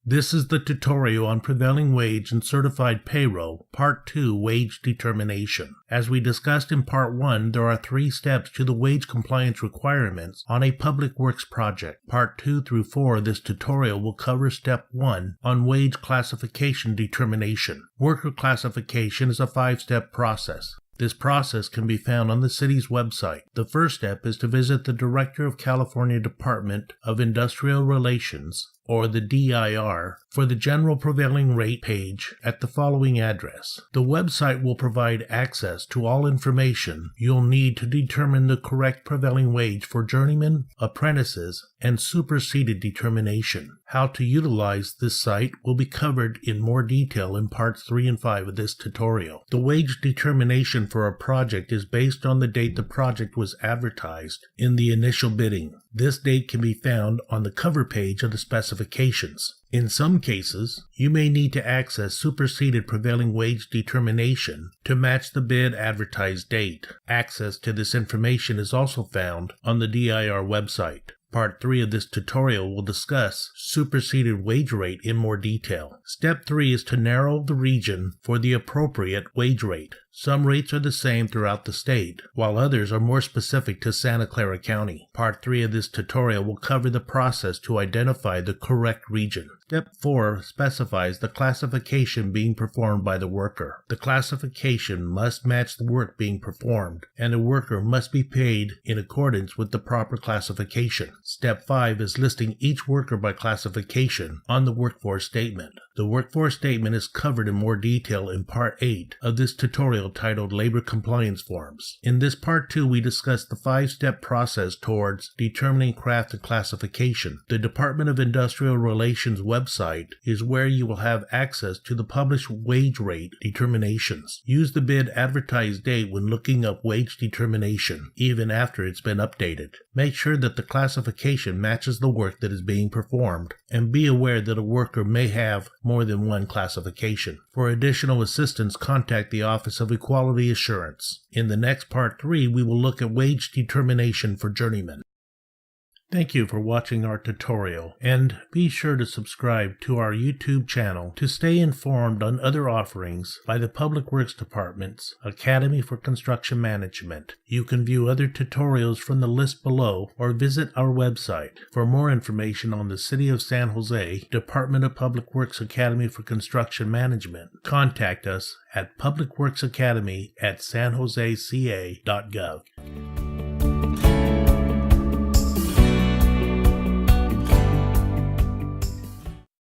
This is the tutorial on prevailing wage and certified payroll, Part 2, Wage Determination. As we discussed in Part 1, there are 3 steps to the wage compliance requirements on a public works project. Part 2 through 4 of this tutorial will cover Step 1 on wage classification determination. Worker classification is a 5-step process. This process can be found on the city's website. The first step is to visit the Director of California Department of Industrial Relations, or the DIR, for the General Prevailing Rate page at the following address. The website will provide access to all information you'll need to determine the correct prevailing wage for journeymen, apprentices, and superseded determination. How to utilize this site will be covered in more detail in Parts 3 and 5 of this tutorial. The wage determination for a project is based on the date the project was advertised in the initial bidding. This date can be found on the cover page of the specifications. In some cases, you may need to access superseded prevailing wage determination to match the bid advertised date. Access to this information is also found on the DIR website. Part 3 of this tutorial will discuss superseded wage rate in more detail. Step 3 is to narrow the region for the appropriate wage rate. Some rates are the same throughout the state, while others are more specific to Santa Clara County. Part 3 of this tutorial will cover the process to identify the correct region. Step 4 specifies the classification being performed by the worker. The classification must match the work being performed, and the worker must be paid in accordance with the proper classification. Step 5 is listing each worker by classification on the workforce statement. The workforce statement is covered in more detail in Part 8 of this tutorial titled Labor Compliance Forms. In this Part 2, we discuss the 5-step process towards determining craft and classification. The Department of Industrial Relations website is where you will have access to the published wage rate determinations. Use the bid advertised date when looking up wage determination, even after it's been updated. Make sure that the classification matches the work that is being performed, and be aware that a worker may have more than one classification. For additional assistance, contact the Office of Equality Assurance. In the next Part 3, we will look at wage determination for journeymen. Thank you for watching our tutorial, and be sure to subscribe to our YouTube channel to stay informed on other offerings by the Public Works Department's Academy for Construction Management. You can view other tutorials from the list below or visit our website. For more information on the City of San Jose Department of Public Works Academy for Construction Management, contact us at publicworksacademy@sanjoseca.gov.